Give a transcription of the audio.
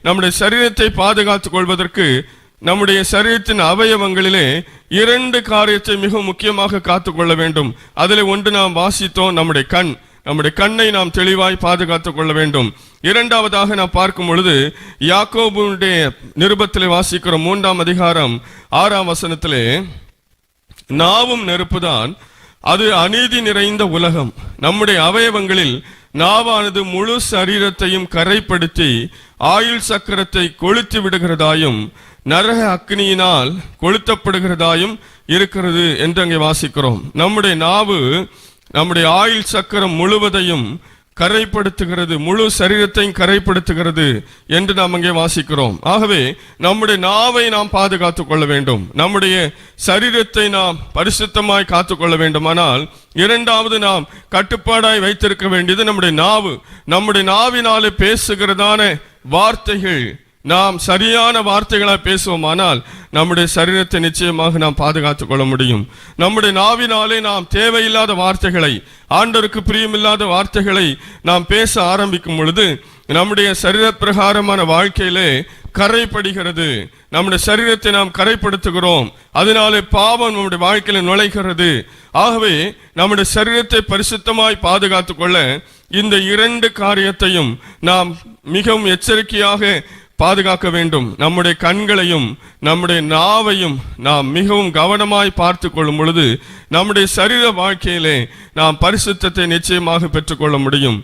நம்முடைய சரீரத்தை பாதுகாத்துக் கொள்வதற்கு நம்முடைய சரீரத்தின் அவயவங்களிலே 2 காரியத்தை மிக முக்கியமாக காத்துக்கொள்ள வேண்டும். அதில் ஒன்று நாம் வாசித்தோம், நம்முடைய கண்ணை நாம் தெளிவாய் பாதுகாத்துக் கொள்ள வேண்டும். இரண்டாவதாக நாம் பார்க்கும் பொழுது யாக்கோபுடைய நிருபத்திலே வாசிக்கிறோம் 3ஆம் அதிகாரம் 6ஆம் வசனத்திலே, நாவும் நெருப்புதான், அது அநீதி நிறைந்த உலகம். நம்முடைய அவயவங்களில் நாவானது முழு சரீரத்தையும் கரைப்படுத்தி ஆயுள் சக்கரத்தை கொளுத்தி விடுகிறதாயும் நரக அக்னியினால் கொளுத்தப்படுகிறதாயும் இருக்கிறது என்று அங்கே வாசிக்கிறோம். நம்முடைய நாவு நம்முடைய ஆயுள் சக்கரம் முழுவதையும் கரைப்படுத்துகிறது, முழு சரீரத்தையும் கரைப்படுத்துகிறது என்று நாம் அங்கே வாசிக்கிறோம். ஆகவே நம்முடைய நாவை நாம் பாதுகாத்துக் கொள்ள வேண்டும். நம்முடைய சரீரத்தை நாம் பரிசுத்தமாய் காத்துக்கொள்ள வேண்டுமானால் இரண்டாவது நாம் கட்டுப்பாடாய் வைத்திருக்க வேண்டியது நம்முடைய நாவு. நம்முடைய நாவினாலே பேசுகிறதான வார்த்தைகள் நாம் சரியான வார்த்தைகளாய் பேசுவோமானால் நம்முடைய சரீரத்தை நிச்சயமாக நாம் பாதுகாத்துக் கொள்ள முடியும். நம்முடைய நாவினாலே நாம் தேவையில்லாத வார்த்தைகளை, ஆண்டவருக்கு பிரியமில்லாத வார்த்தைகளை நாம் பேச ஆரம்பிக்கும் பொழுது நம்முடைய சரீர பிரகாரமான வாழ்க்கையிலே கரைப்படுகிறது. நம்முடைய சரீரத்தை நாம் கரைப்படுத்துகிறோம், அதனாலே பாவம் நம்முடைய வாழ்க்கையில நுழைகிறது. ஆகவே நம்முடைய சரீரத்தை பரிசுத்தமாய் பாதுகாத்துக் கொள்ள இந்த 2 காரியத்தையும் நாம் மிகவும் எச்சரிக்கையாக பாதுகாக்க வேண்டும். நம்முடைய கண்களையும் நம்முடைய நாவையும் நாம் மிகவும் கவனமாய் பார்த்து கொள்ளும் பொழுது நம்முடைய சரீர வாழ்க்கையிலே நாம் பரிசுத்தத்தை நிச்சயமாக பெற்றுக்கொள்ள முடியும்.